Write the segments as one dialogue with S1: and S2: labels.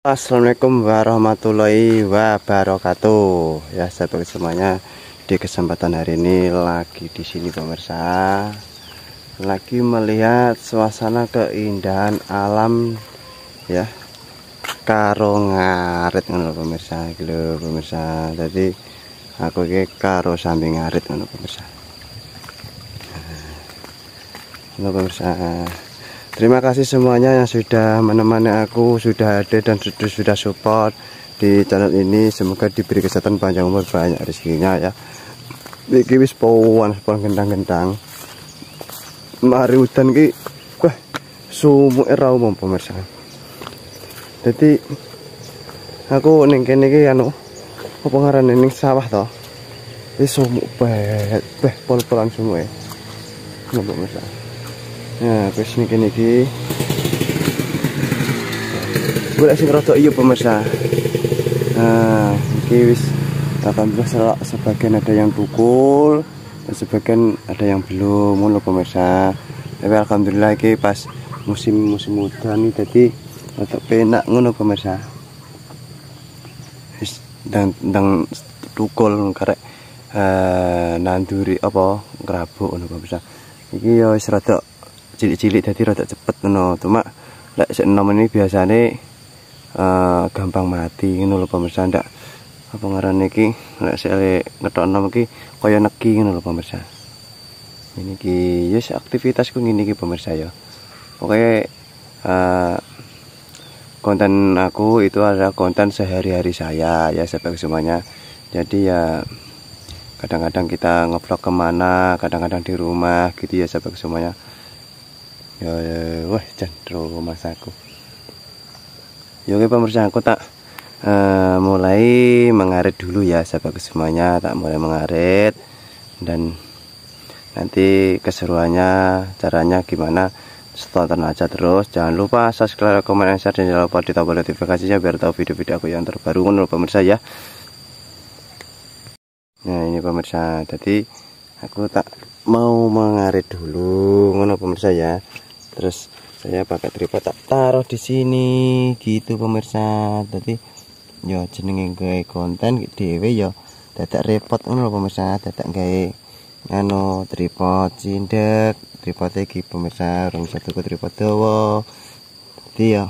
S1: Assalamualaikum warahmatullahi wabarakatuh. Ya sahabat semuanya, di kesempatan hari ini lagi di sini pemirsa, lagi melihat suasana keindahan alam ya, karo ngarit ngono pemirsa. Gitu pemirsa. Jadi aku iki karo samping ngarit ngono pemirsa. Halo pemirsa. Terima kasih semuanya yang sudah menemani aku, sudah ada dan sudah support di channel ini. Semoga diberi kesehatan, panjang umur, banyak rezekinya ya. Iki wis pawan gentang-gentang. Mari udan ki wah sumuke ra umum pemirsa. Jadi aku ning kene iki anu apa ngarane ning sawah to. Wis sumuk beh pol-polan sumuke. Ngono pemirsa. Nah, wis niki golek sing rada iya pemirsa. Nah, iki wis alhamdulillah sebagian ada yang tukul dan sebagian ada yang belum ngono pemirsa. Tapi alhamdulillah iki pas musim udan nih, jadi rada penak ngono pemirsa. Wis ndang tukul karek nanduri apa ngrabuk ngono pemirsa. Iki ya wis rada cilik-cilik jadi rada cepet ngono. Cuma lek sik enom ini biasane gampang mati ngono lho pemirsa. Ndak apa ngarane iki lek sik ngetok enom iki kaya neki ngono lho pemirsa. Ini iki yes aktivitasku ngene iki pemirsa ya. Oke, konten aku itu adalah konten sehari-hari saya ya sahabat semuanya. Jadi ya kadang-kadang kita ngevlog kemana, kadang-kadang di rumah gitu ya sahabat semuanya. Ya, wah cenderung masaku. Ya oke pemirsa, aku tak mulai mengarit dulu ya sahabat semuanya, tak mulai mengarit dan nanti keseruannya caranya gimana tonton aja terus. Jangan lupa subscribe, komen, share, dan jangan lupa ditombol notifikasinya biar tahu video-video aku yang terbaru menurut pemirsa ya. Nah ini pemirsa, jadi aku tak mau mengarit dulu ngono pemirsa ya. Terus saya pakai tripod tak taruh di sini gitu pemirsa. Jadi yo jenenge gawe konten dhewe yo dadak repot ngono lho pemirsa, dadak gawe anu tripod cindek, tripod iki pemirsa rong satu ke tripod dawa. Jadi yo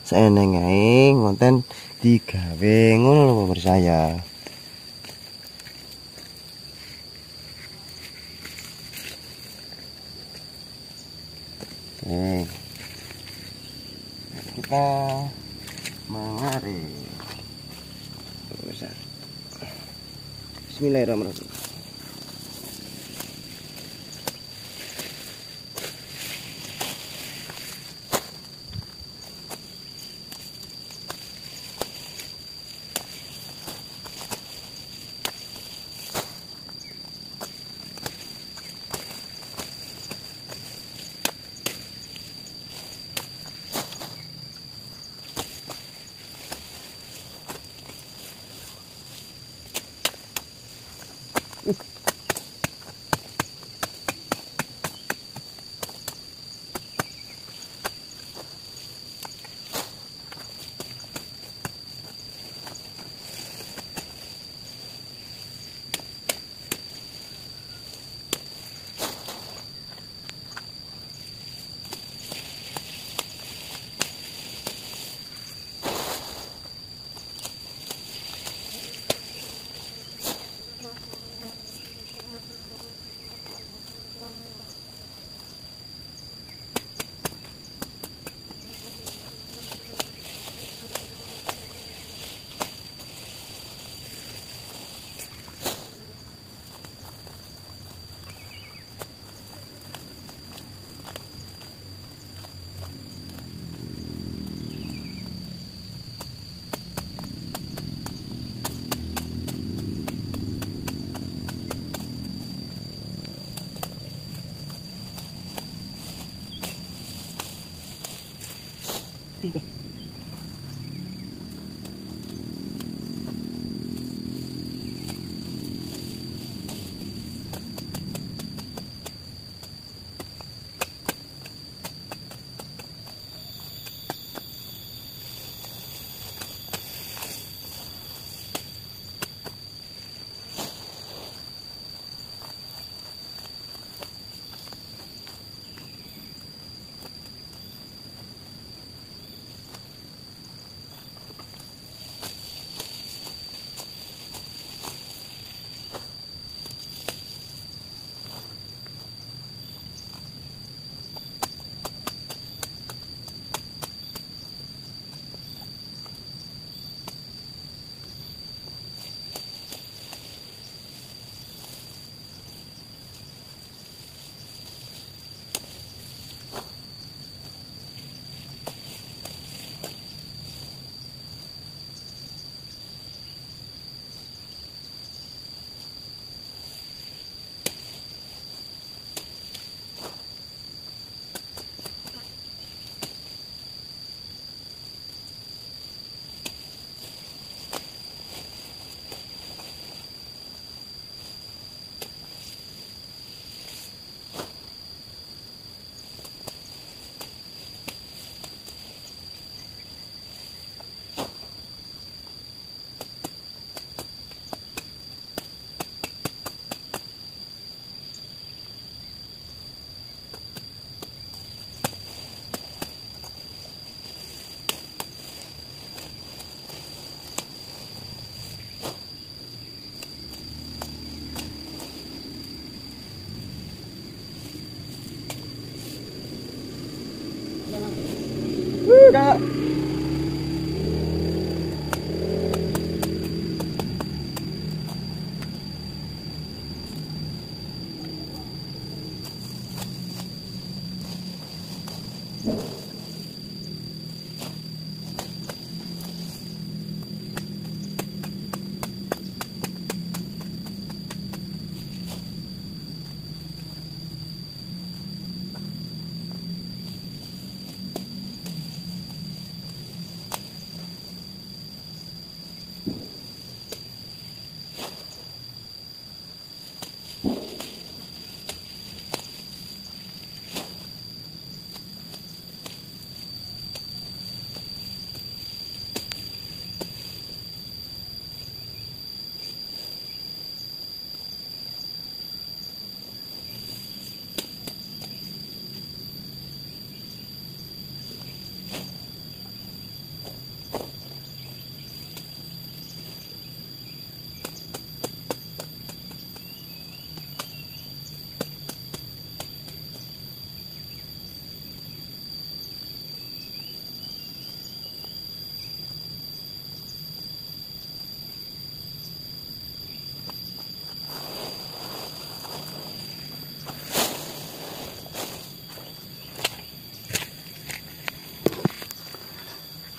S1: seneng ae konten digawe ngono lho pemirsa ya. Kita mengarit pemirsa. Bismillahirrahmanirrahim.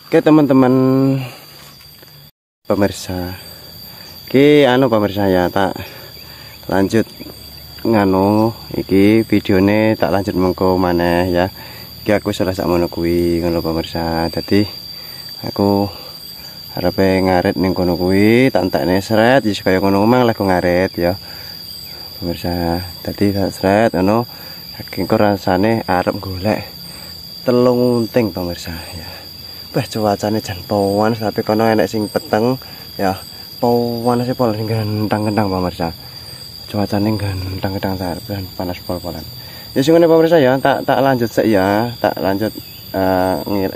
S1: Oke teman-teman pemirsa, pemirsa ya, tak lanjut nganu iki videone, tak lanjut mengko maneh ya. Iki aku salah sak mono kuwi ngono pemirsa. Dadi aku arepe ngarit ning kono kuwi, tak entekne sret wis kaya ngono mang lek ngarit ya. Pemirsa, dadi tak sret ngono, saking rasane arep golek telung unting pemirsa ya. Wah cuacane jan panas, tapi kono enek sing peteng ya. Panase pol gantang-gantang pemirsa. Cuacane gantang-gantang dan panas pol-polan. Ya sing ngene pemirsa ya, tak lanjut sik ya, tak lanjut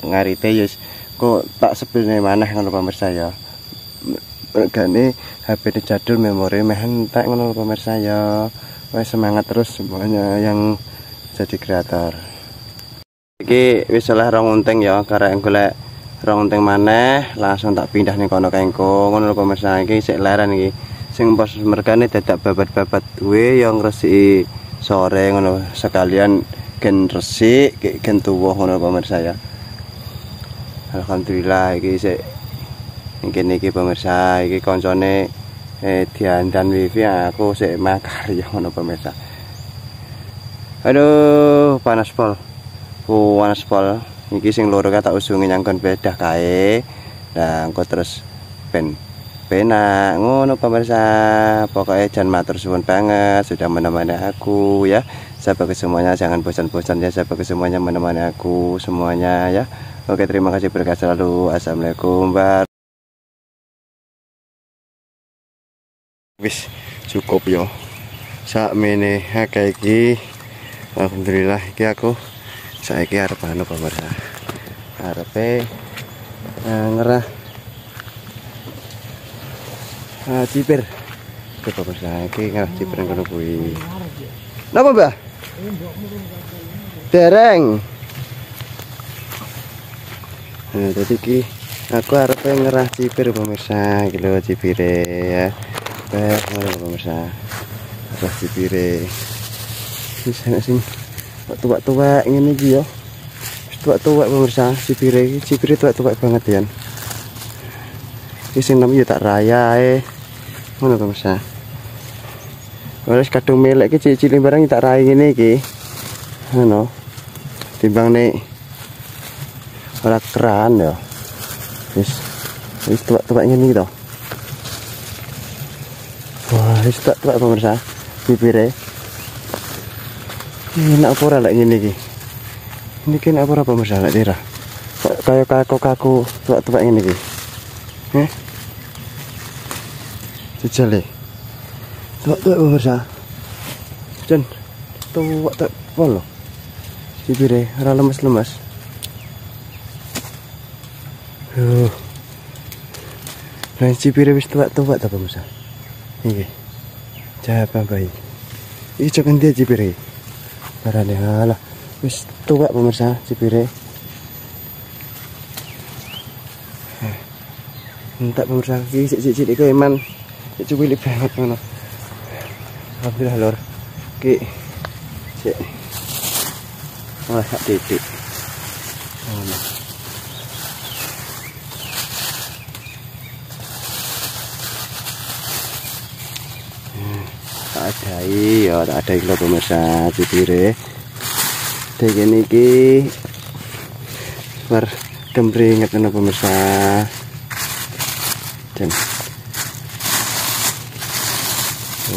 S1: ngarite ya. Kok tak sebelne maneh ngono pemirsa ya. Regane HP jadul, memori meh entek ngono pemirsa ya. Wes semangat terus semuanya yang jadi kreator. Iki wis oleh 2 unting ya, karek golek 2 unting maneh langsung tak pindah ning kono kengko ngono lho pemirsa. Iki sik leren iki. Sing pos mergane dadak babat-babat kuwe yang resiki sore ngono, sekalian gen resik gen tuwuh ngono pemirsa ya. Alhamdulillah iki sik ngene iki pemirsa, iki koncone diandan wifi, aku sik makarya ngono pemirsa. Aduh panas pol. Panas pol. Iki sing loro tak usungi nyangkon bedah kae. Lah engko terus penak ngono pemirsa. Pokoknya jangan matur suwun banget sudah menemani aku ya. Sahabat semuanya jangan bosan-bosan ya, sahabat semuanya menemani aku semuanya ya. Oke, terima kasih berkah selalu. Assalamualaikum wis cukup yo. Sakmene akeh iki. Alhamdulillah iki aku saiki arep anu pemirsa. Arepe ngerah cipir. Ke pemirsa iki ngerah cipir ngono kuwi. Napa, Mbah? Dereng. Nah, jadi iki aku arepe ngerah cipir pemirsa, iki lho cipire ya. Ngono pemirsa. Ngerah cipire. Wis enak sing tua-tua ngene iki ya. Tua-tua pemirsa, cipire tua-tua banget ya. Iki sing nom ya tak rayae. Ngono pemirsa. Wis kadung melek iki cilik barang tak rai ngene iki. Ngono. Timbang nek ora keran ya. Wis tua-tua ngene iki to. Wah, wis tua pemirsa. Cipire. Enak apa ora lek ngene iki? Niki enak apa ora pemirsa lek dira? Kaya kaku tua-tua ngene iki. Jejale. Tua-tua pemirsa. Jan tua polo. Cipire ora lemes-lemes. Nah, cipire wis tua-tua ta pemirsa. Iki. Jaba bayi. Iki cok endi cipire? Barane halah wis tua pemirsa cipire. Entak pemirsa iki sik-sik iki eman cilik banget ngono. Alhamdulillah lur. Iki sik ora sak titik. Ngono. Adai ya, tak ada iki pemirsa cipire. Dene iki bar kembringet ngono pemirsa. Dan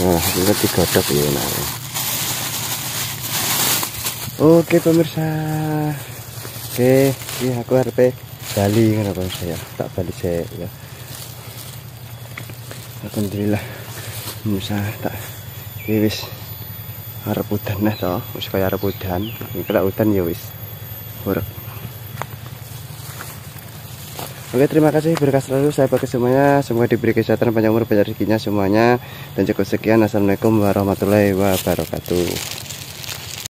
S1: wah, ini digodhog ya nah. Oke pemirsa. Oke, iki aku arepe bali ngono pemirsa ya. Tak bali sik ya. Alhamdulillah. Pemirsa tak wis arep udan neh to, wis kaya arep udan. Iki lek udan ya wis buruk. Oke, terima kasih berkah selalu saya bagi semuanya. Semoga diberi kesehatan, panjang umur, banyak rezekinya semuanya. Dan cukup sekian. Assalamualaikum warahmatullahi wabarakatuh.